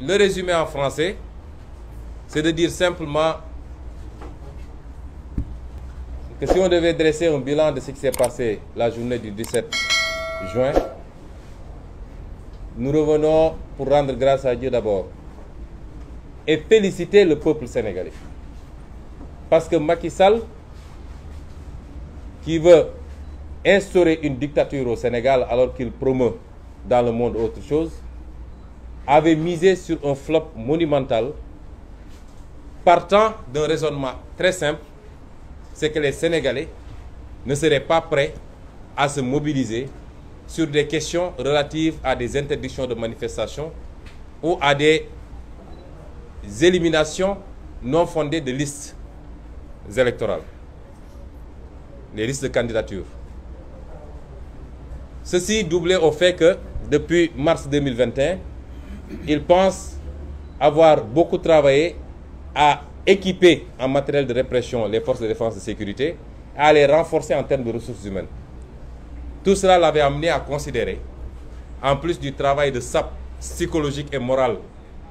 le résumé en français, c'est de dire simplement que si on devait dresser un bilan de ce qui s'est passé la journée du 17 juin, nous revenons pour rendre grâce à Dieu d'abord et féliciter le peuple sénégalais. Parce que Macky Sall, qui veut instaurer une dictature au Sénégal alors qu'il promeut dans le monde autre chose, avait misé sur un flop monumental partant d'un raisonnement très simple, c'est que les Sénégalais ne seraient pas prêts à se mobiliser sur des questions relatives à des interdictions de manifestation ou à des éliminations non fondées de listes électorales, les listes de candidature. Ceci doublé au fait que depuis mars 2021, ils pensent avoir beaucoup travaillé à équiper en matériel de répression les forces de défense et de sécurité, à les renforcer en termes de ressources humaines. Tout cela l'avait amené à considérer, en plus du travail de sape psychologique et moral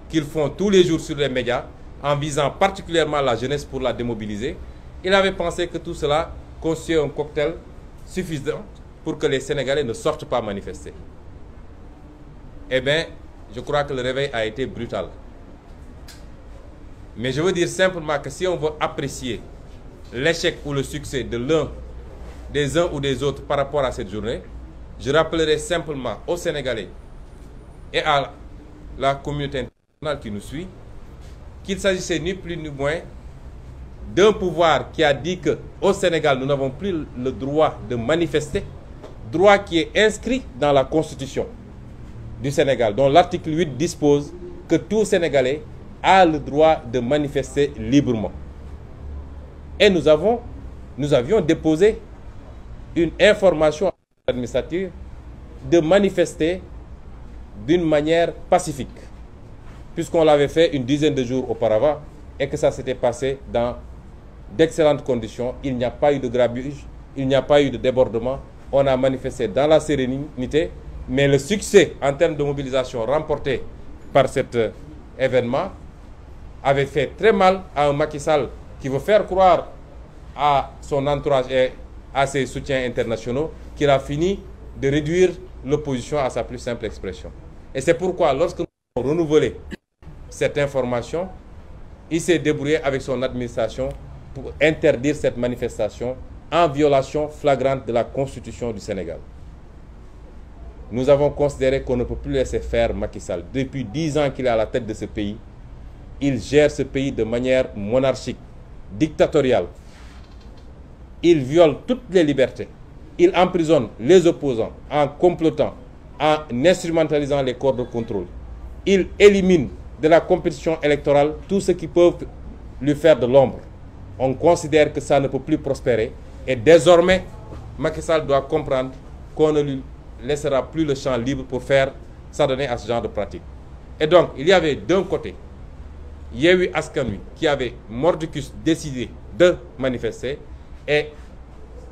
qu'ils font tous les jours sur les médias, en visant particulièrement la jeunesse pour la démobiliser, il avait pensé que tout cela constituait un cocktail suffisant pour que les Sénégalais ne sortent pas manifester. Eh bien, je crois que le réveil a été brutal. Mais je veux dire simplement que si on veut apprécier l'échec ou le succès de des uns ou des autres par rapport à cette journée, je rappellerai simplement aux Sénégalais et à la communauté internationale qui nous suit qu'il s'agissait ni plus ni moins d'un pouvoir qui a dit qu'au Sénégal, nous n'avons plus le droit de manifester, droit qui est inscrit dans la Constitution du Sénégal, dont l'article 8 dispose que tout Sénégalais a le droit de manifester librement. Et nous avions déposé une information administrative de manifester d'une manière pacifique, puisqu'on l'avait fait une dizaine de jours auparavant et que ça s'était passé dans d'excellentes conditions. Il n'y a pas eu de grabuge, il n'y a pas eu de débordement. On a manifesté dans la sérénité, mais le succès en termes de mobilisation remporté par cet événement avait fait très mal à un Macky Sall qui veut faire croire à son entourage et à ses soutiens internationaux qu'il a fini de réduire l'opposition à sa plus simple expression. Et c'est pourquoi, lorsque nous avons renouvelé cette information, il s'est débrouillé avec son administration pour interdire cette manifestation en violation flagrante de la Constitution du Sénégal. Nous avons considéré qu'on ne peut plus laisser faire Macky Sall. Depuis 10 ans qu'il est à la tête de ce pays, il gère ce pays de manière monarchique, dictatoriale. Il viole toutes les libertés. Il emprisonne les opposants en complotant, en instrumentalisant les corps de contrôle. Il élimine de la compétition électorale tous ceux qui peuvent lui faire de l'ombre. On considère que ça ne peut plus prospérer. Et désormais, Macky Sall doit comprendre qu'on ne lui laissera plus le champ libre pour s'adonner à ce genre de pratique. Et donc, il y avait d'un côté Yewwi Askan Wi qui avait mordicus décidé de manifester et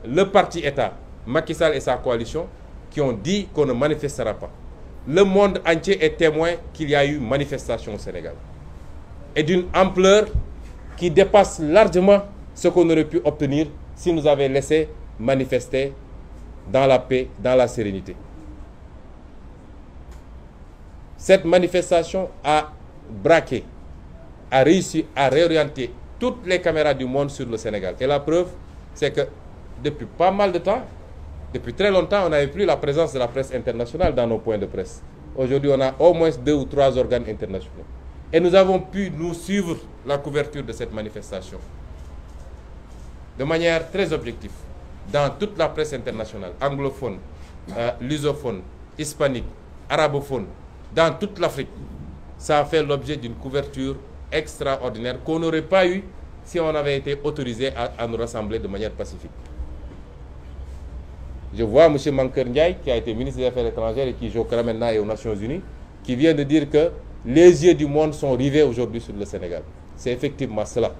le parti État, Macky Sall et sa coalition, qui ont dit qu'on ne manifestera pas. Le monde entier est témoin qu'il y a eu manifestation au Sénégal. Et d'une ampleur qui dépasse largement ce qu'on aurait pu obtenir si nous avions laissé manifester dans la paix, dans la sérénité. Cette manifestation a braqué, a réussi à réorienter toutes les caméras du monde sur le Sénégal. Et la preuve, c'est que depuis pas mal de temps, depuis très longtemps, on n'avait plus la présence de la presse internationale dans nos points de presse. Aujourd'hui, on a au moins 2 ou 3 organes internationaux. Et nous avons pu nous suivre la couverture de cette manifestation de manière très objective dans toute la presse internationale, anglophone, lusophone, hispanique, arabophone, dans toute l'Afrique. Ça a fait l'objet d'une couverture extraordinaire qu'on n'aurait pas eu si on avait été autorisé à nous rassembler de manière pacifique. Je vois M. Mankeur Ndiaye, qui a été ministre des Affaires étrangères et qui joue maintenant et aux Nations Unies, qui vient de dire que les yeux du monde sont rivés aujourd'hui sur le Sénégal. C'est effectivement cela.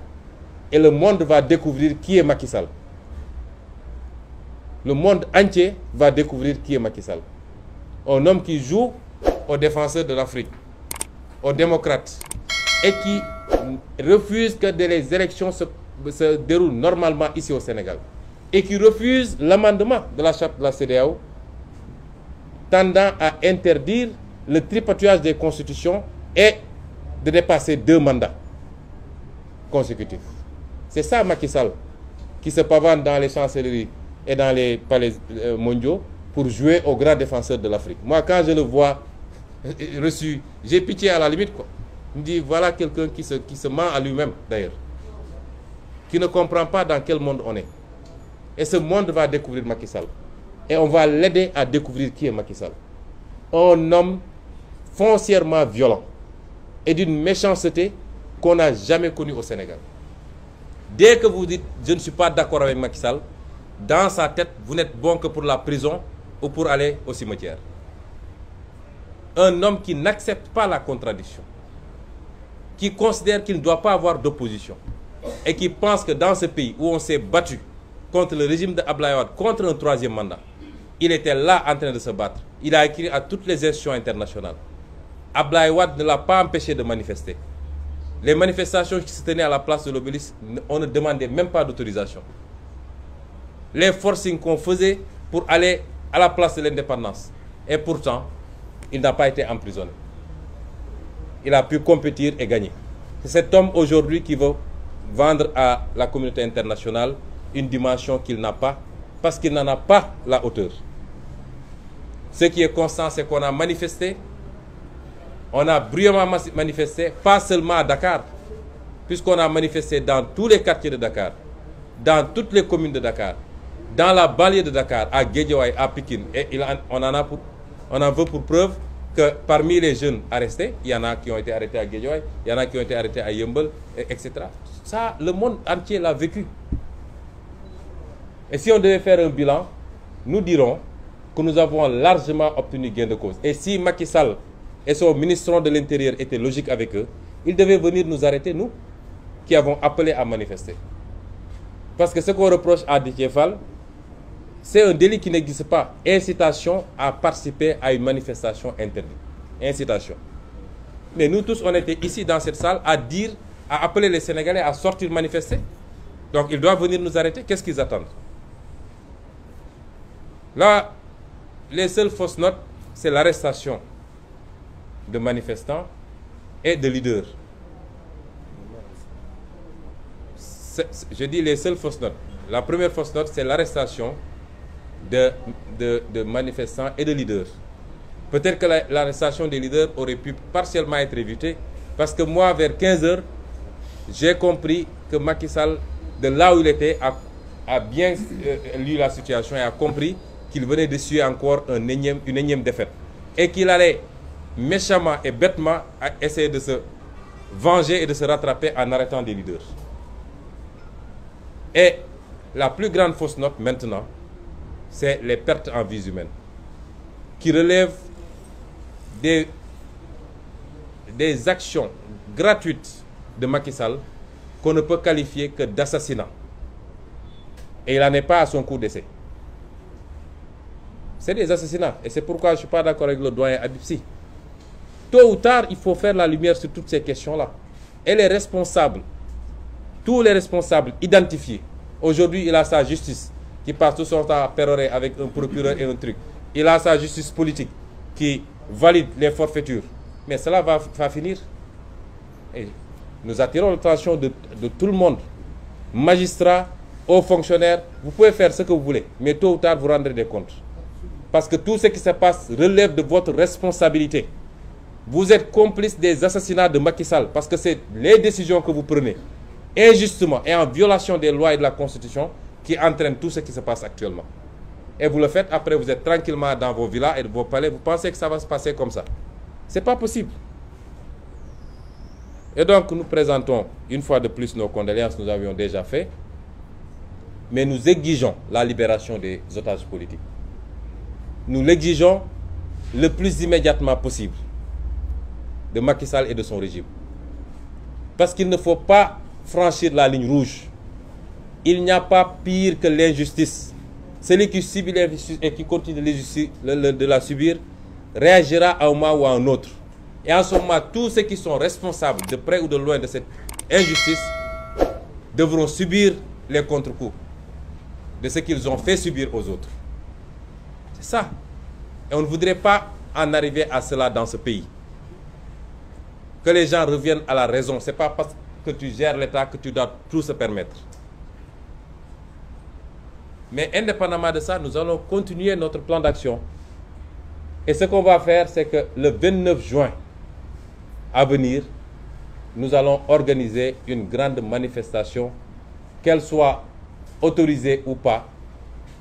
Et le monde va découvrir qui est Macky Sall. Le monde entier va découvrir qui est Macky Sall. Un homme qui joue aux défenseurs de l'Afrique. aux démocrates et qui refuse que les élections se déroulent normalement ici au Sénégal et qui refuse l'amendement de la charte de la CEDEAO tendant à interdire le tripatouillage des constitutions et de dépasser 2 mandats consécutifs. C'est ça Macky Sall qui se pavane dans les chancelleries et dans les palais mondiaux pour jouer aux grands défenseurs de l'Afrique. Moi, quand je le vois reçu, j'ai pitié à la limite, quoi. Il me dit, voilà quelqu'un qui se ment à lui-même, d'ailleurs, qui ne comprend pas dans quel monde on est. Et ce monde va découvrir Macky Sall. Et on va l'aider à découvrir qui est Macky Sall. Un homme foncièrement violent et d'une méchanceté qu'on n'a jamais connue au Sénégal. Dès que vous dites « je ne suis pas d'accord avec Macky Sall », dans sa tête, vous n'êtes bon que pour la prison ou pour aller au cimetière. Un homme qui n'accepte pas la contradiction, qui considère qu'il ne doit pas avoir d'opposition et qui pense que dans ce pays où on s'est battu contre le régime de Abdoulaye Wade, contre un 3e mandat, il était là en train de se battre. Il a écrit à toutes les institutions internationales. Abdoulaye Wade ne l'a pas empêché de manifester. Les manifestations qui se tenaient à la place de l'Obélisque, on ne demandait même pas d'autorisation. Les forcings qu'on faisait pour aller à la place de l'indépendance. Et pourtant, il n'a pas été emprisonné. Il a pu compétir et gagner. C'est cet homme aujourd'hui qui veut vendre à la communauté internationale une dimension qu'il n'a pas, parce qu'il n'en a pas la hauteur. Ce qui est constant, c'est qu'on a manifesté, on a bruyamment manifesté, pas seulement à Dakar, puisqu'on a manifesté dans tous les quartiers de Dakar, dans toutes les communes de Dakar, dans la banlieue de Dakar, à Guédiawaye, à Pikine, et on en veut pour preuve que parmi les jeunes arrestés, il y en a qui ont été arrêtés à Guédiawaye, il y en a qui ont été arrêtés à Yeumbeul, etc. Ça, le monde entier l'a vécu. Et si on devait faire un bilan, nous dirons que nous avons largement obtenu gain de cause. Et si Macky Sall et son ministre de l'Intérieur étaient logiques avec eux, ils devaient venir nous arrêter, nous, qui avons appelé à manifester. Parce que ce qu'on reproche à Déthié Fall, c'est un délit qui n'existe pas. Incitation à participer à une manifestation interdite. Incitation. Mais nous tous, on était ici dans cette salle à dire, à appeler les Sénégalais à sortir manifester. Donc ils doivent venir nous arrêter. Qu'est-ce qu'ils attendent? Là, les seules fausses notes, c'est l'arrestation de manifestants et de leaders. Je dis les seules fausses notes. La première fausse note, c'est l'arrestation de manifestants et de leaders. Peut-être que l'arrestation des leaders aurait pu partiellement être évitée, parce que moi, vers 15 h, j'ai compris que Macky Sall, de là où il était, a bien lu la situation et a compris qu'il venait d'essuyer encore une énième défaite. Et qu'il allait méchamment et bêtement essayer de se venger et de se rattraper en arrêtant des leaders. Et la plus grande fausse note maintenant, c'est les pertes en vies humaines, qui relèvent des actions gratuites de Macky Sall qu'on ne peut qualifier que d'assassinat. Et il n'en est pas à son coup d'essai. C'est des assassinats. Et c'est pourquoi je ne suis pas d'accord avec le doyen Habib Sy. Tôt ou tard, il faut faire la lumière sur toutes ces questions-là. Et les responsables, tous les responsables identifiés, aujourd'hui, il a sa justice qui passe tout son temps à pérorer avec un procureur et un truc. Il a sa justice politique qui valide les forfaitures. Mais cela va finir. Et nous attirons l'attention de tout le monde. Magistrats, hauts fonctionnaires, vous pouvez faire ce que vous voulez, mais tôt ou tard, vous rendrez des comptes. Parce que tout ce qui se passe relève de votre responsabilité. Vous êtes complice des assassinats de Macky Sall, parce que c'est les décisions que vous prenez, injustement et en violation des lois et de la Constitution, qui entraînent tout ce qui se passe actuellement. Et vous le faites, après vous êtes tranquillement dans vos villas et vos palais, vous pensez que ça va se passer comme ça. Ce n'est pas possible. Et donc nous présentons une fois de plus nos condoléances, nous avions déjà fait, mais nous exigeons la libération des otages politiques. Nous l'exigeons le plus immédiatement possible de Macky Sall et de son régime. Parce qu'il ne faut pas franchir la ligne rouge. Il n'y a pas pire que l'injustice. Celui qui subit l'injustice et qui continue de la subir réagira à un moment ou à un autre. Et en ce moment, tous ceux qui sont responsables de près ou de loin de cette injustice devront subir les contre-coups de ce qu'ils ont fait subir aux autres. C'est ça. Et on ne voudrait pas en arriver à cela dans ce pays. Que les gens reviennent à la raison. Ce n'est pas parce que tu gères l'État que tu dois tout se permettre. Mais indépendamment de ça, nous allons continuer notre plan d'action. Et ce qu'on va faire, c'est que le 29 juin à venir, nous allons organiser une grande manifestation, qu'elle soit autorisée ou pas.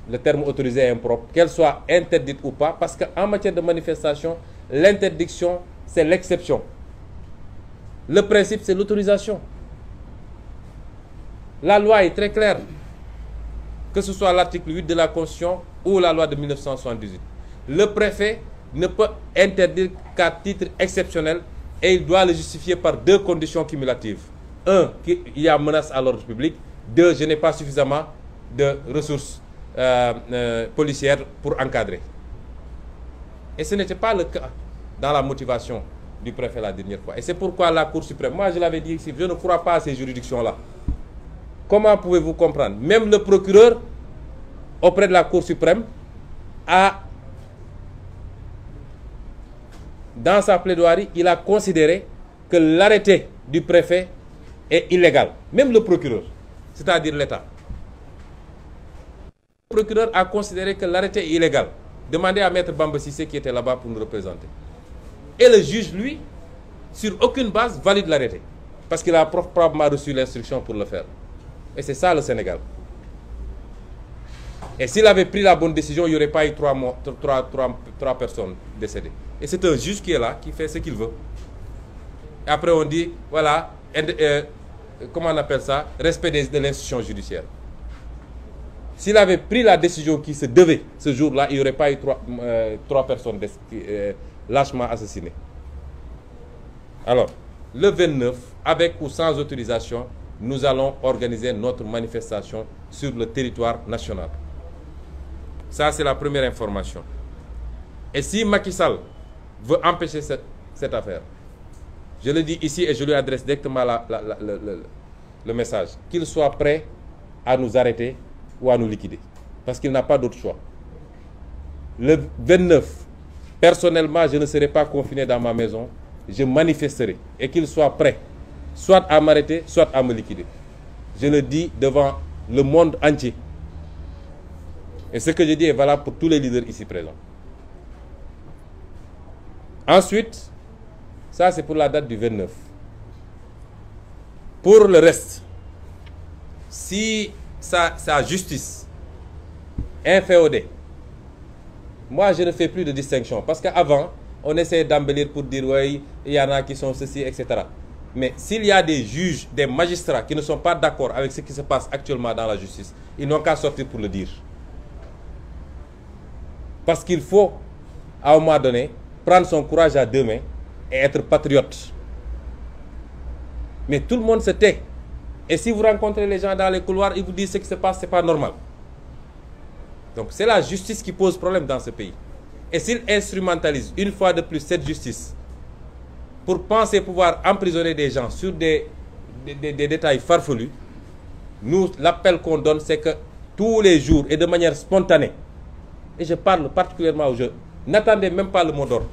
Le terme autorisé est impropre, qu'elle soit interdite ou pas, parce qu'en matière de manifestation, l'interdiction, c'est l'exception. Le principe, c'est l'autorisation. La loi est très claire, que ce soit l'article 8 de la Constitution ou la loi de 1978. Le préfet ne peut interdire qu'à titre exceptionnel et il doit le justifier par deux conditions cumulatives. Un, qu'il y a menace à l'ordre public. Deux, je n'ai pas suffisamment de ressources policières pour encadrer. Et ce n'était pas le cas dans la motivation du préfet la dernière fois. Et c'est pourquoi la Cour suprême, moi je l'avais dit ici, je ne crois pas à ces juridictions-là. Comment pouvez-vous comprendre? Même le procureur, auprès de la Cour suprême, dans sa plaidoirie, il a considéré que l'arrêté du préfet est illégal. Même le procureur, c'est-à-dire l'État. Le procureur a considéré que l'arrêté est illégal. Demandez à Maître Bamba Cissé qui était là-bas pour nous représenter. Et le juge, lui, sur aucune base, valide l'arrêté. Parce qu'il a probablement reçu l'instruction pour le faire. Et c'est ça le Sénégal. Et s'il avait pris la bonne décision, il n'y aurait pas eu trois personnes décédées. Et c'est un juge qui est là, qui fait ce qu'il veut. Et après on dit, voilà, comment on appelle ça? Respect de l'institution judiciaire. S'il avait pris la décision qui se devait ce jour-là, il n'y aurait pas eu trois personnes lâchement assassinées. Alors, le 29, avec ou sans autorisation, nous allons organiser notre manifestation sur le territoire national. Ça, c'est la première information. Et si Macky Sall veut empêcher cette affaire, je le dis ici et je lui adresse directement le message, qu'il soit prêt à nous arrêter ou à nous liquider. Parce qu'il n'a pas d'autre choix. Le 29, personnellement, je ne serai pas confiné dans ma maison. Je manifesterai. Et qu'il soit prêt, soit à m'arrêter, soit à me liquider. Je le dis devant le monde entier. Et ce que je dis est valable pour tous les leaders ici présents. Ensuite, ça c'est pour la date du 29. Pour le reste, si sa justice inféodée, moi je ne fais plus de distinction. Parce qu'avant, on essayait d'embellir pour dire oui, il y en a qui sont ceci, etc. Mais s'il y a des juges, des magistrats qui ne sont pas d'accord avec ce qui se passe actuellement dans la justice, ils n'ont qu'à sortir pour le dire. Parce qu'il faut, à un moment donné, prendre son courage à deux mains et être patriote. Mais tout le monde se tait. Et si vous rencontrez les gens dans les couloirs, ils vous disent ce qui se passe, ce n'est pas normal. Donc c'est la justice qui pose problème dans ce pays. Et s'ils instrumentalisent une fois de plus cette justice pour penser pouvoir emprisonner des gens sur des détails farfelus, nous, l'appel qu'on donne, c'est que tous les jours et de manière spontanée, et je parle particulièrement aux jeunes, n'attendez même pas le mot d'ordre.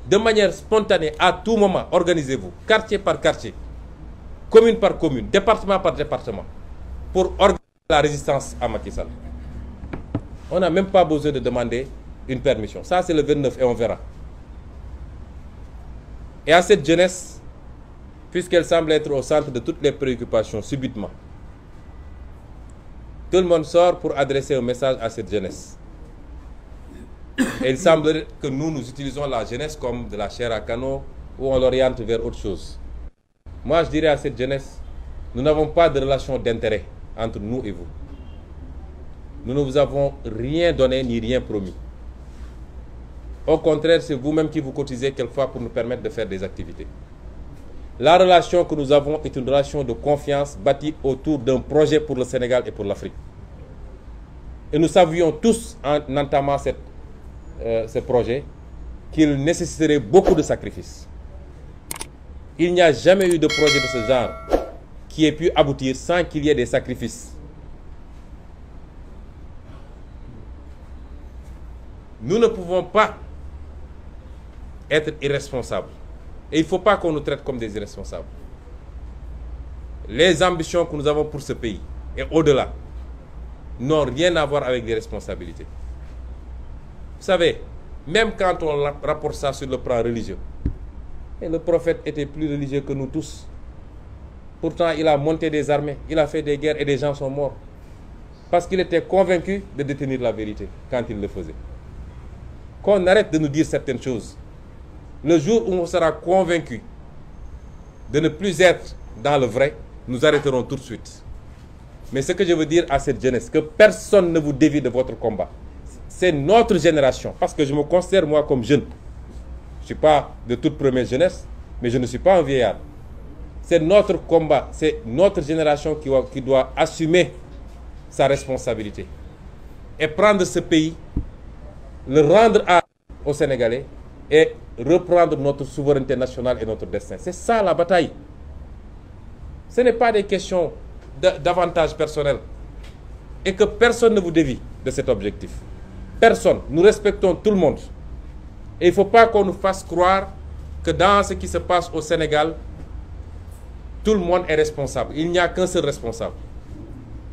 De manière spontanée, à tout moment, organisez-vous, quartier par quartier, commune par commune, département par département, pour organiser la résistance à Macky Sall. On n'a même pas besoin de demander une permission. Ça, c'est le 29 et on verra. Et à cette jeunesse, puisqu'elle semble être au centre de toutes les préoccupations subitement, tout le monde sort pour adresser un message à cette jeunesse. Et il semble que nous utilisons la jeunesse comme de la chair à canon ou on l'oriente vers autre chose. Moi, je dirais à cette jeunesse, nous n'avons pas de relation d'intérêt entre nous et vous. Nous ne vous avons rien donné ni rien promis. Au contraire, c'est vous-même qui vous cotisez quelquefois pour nous permettre de faire des activités. La relation que nous avons est une relation de confiance bâtie autour d'un projet pour le Sénégal et pour l'Afrique. Et nous savions tous, en entamant ce projet, qu'il nécessiterait beaucoup de sacrifices. Il n'y a jamais eu de projet de ce genre qui ait pu aboutir sans qu'il y ait des sacrifices. Nous ne pouvons pas être irresponsables. Et il ne faut pas qu'on nous traite comme des irresponsables. Les ambitions que nous avons pour ce pays et au-delà n'ont rien à voir avec les responsabilités. Vous savez, même quand on rapporte ça sur le plan religieux, et le prophète était plus religieux que nous tous. Pourtant, il a monté des armées, il a fait des guerres et des gens sont morts. Parce qu'il était convaincu de détenir la vérité quand il le faisait. Qu'on arrête de nous dire certaines choses. Le jour où on sera convaincu de ne plus être dans le vrai, nous arrêterons tout de suite. Mais ce que je veux dire à cette jeunesse, que personne ne vous dévie de votre combat. C'est notre génération, parce que je me considère moi comme jeune. Je ne suis pas de toute première jeunesse, mais je ne suis pas un vieillard. C'est notre combat, c'est notre génération qui doit assumer sa responsabilité. Et prendre ce pays, le rendre aux Sénégalais et reprendre notre souveraineté nationale et notre destin. C'est ça la bataille. Ce n'est pas des questions d'avantage personnel. Et que personne ne vous dévie de cet objectif. Personne. Nous respectons tout le monde. Et il ne faut pas qu'on nous fasse croire que dans ce qui se passe au Sénégal, tout le monde est responsable. Il n'y a qu'un seul responsable.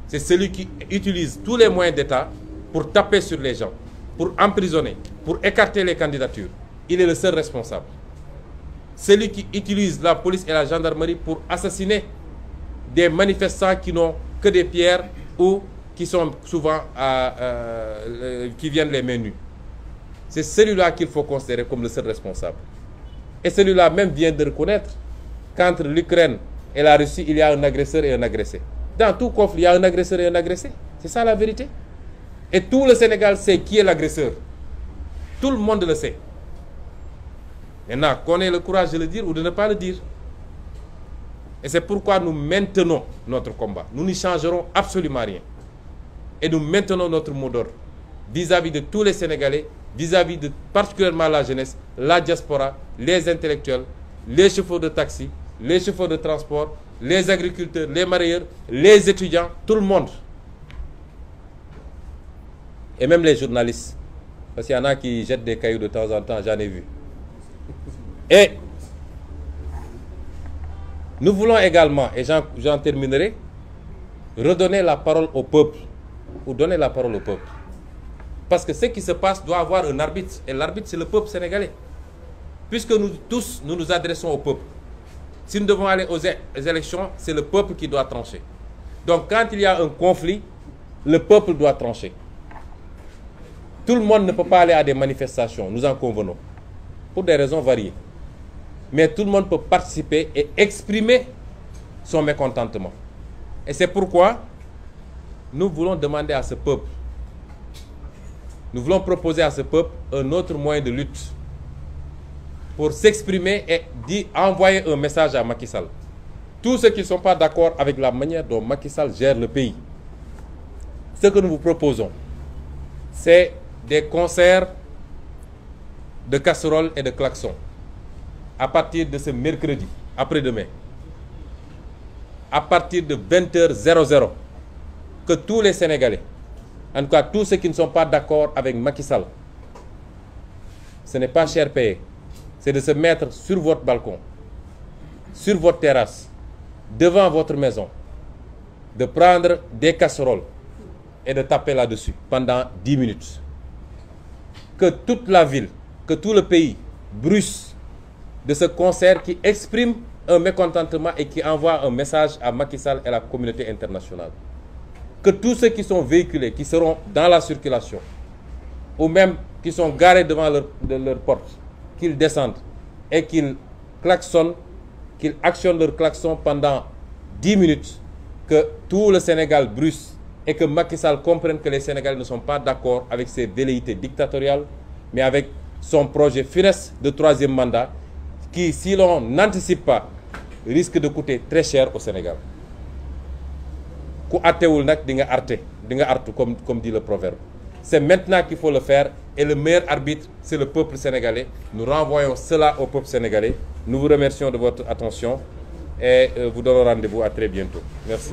C'est celui qui utilise tous les moyens d'État pour taper sur les gens, pour emprisonner, pour écarter les candidatures. Il est le seul responsable. Celui qui utilise la police et la gendarmerie pour assassiner des manifestants qui n'ont que des pierres ou qui sont souvent qui viennent les mains nues. C'est celui-là qu'il faut considérer comme le seul responsable. Et celui-là même vient de reconnaître qu'entre l'Ukraine et la Russie, il y a un agresseur et un agressé. Dans tout conflit, il y a un agresseur et un agressé. C'est ça la vérité. Et tout le Sénégal sait qui est l'agresseur. Tout le monde le sait. Maintenant, qu'on ait le courage de le dire ou de ne pas le dire. Et c'est pourquoi nous maintenons notre combat. Nous n'y changerons absolument rien. Et nous maintenons notre mot d'ordre vis-à-vis de tous les Sénégalais, vis-à-vis de particulièrement la jeunesse, la diaspora, les intellectuels, les chauffeurs de taxi, les chauffeurs de transport, les agriculteurs, les marailleurs, les étudiants, tout le monde. Et même les journalistes. Parce qu'il y en a qui jettent des cailloux de temps en temps, j'en ai vu. Et nous voulons également, et j'en terminerai, redonner la parole au peuple, ou donner la parole au peuple. Parce que ce qui se passe doit avoir un arbitre, et l'arbitre c'est le peuple sénégalais. Puisque nous tous, nous nous adressons au peuple. Si nous devons aller aux élections, c'est le peuple qui doit trancher. Donc quand il y a un conflit, le peuple doit trancher. Tout le monde ne peut pas aller à des manifestations, nous en convenons, pour des raisons variées. Mais tout le monde peut participer et exprimer son mécontentement. Et c'est pourquoi nous voulons demander à ce peuple, nous voulons proposer à ce peuple un autre moyen de lutte pour s'exprimer et envoyer un message à Macky Sall. Tous ceux qui ne sont pas d'accord avec la manière dont Macky Sall gère le pays, ce que nous vous proposons, c'est des concerts de casseroles et de klaxons à partir de ce mercredi, après-demain, à partir de 20h00, que tous les Sénégalais, en tout cas tous ceux qui ne sont pas d'accord avec Macky Sall, ce n'est pas cher payé, c'est de se mettre sur votre balcon, sur votre terrasse, devant votre maison, de prendre des casseroles et de taper là-dessus pendant 10 minutes. Que toute la ville, que tout le pays bruisse de ce concert qui exprime un mécontentement et qui envoie un message à Macky Sall et à la communauté internationale. Que tous ceux qui sont véhiculés, qui seront dans la circulation, ou même qui sont garés devant leur porte, qu'ils descendent et qu'ils klaxonnent, qu'ils actionnent leur klaxon pendant 10 minutes, que tout le Sénégal bruisse et que Macky Sall comprenne que les Sénégalais ne sont pas d'accord avec ses velléités dictatoriales, mais avec son projet funeste de 3e mandat, qui, si l'on n'anticipe pas, risque de coûter très cher au Sénégal. Ku attewul nak di nga artu comme dit le proverbe. C'est maintenant qu'il faut le faire et le meilleur arbitre, c'est le peuple sénégalais. Nous renvoyons cela au peuple sénégalais. Nous vous remercions de votre attention et vous donnons rendez-vous à très bientôt. Merci.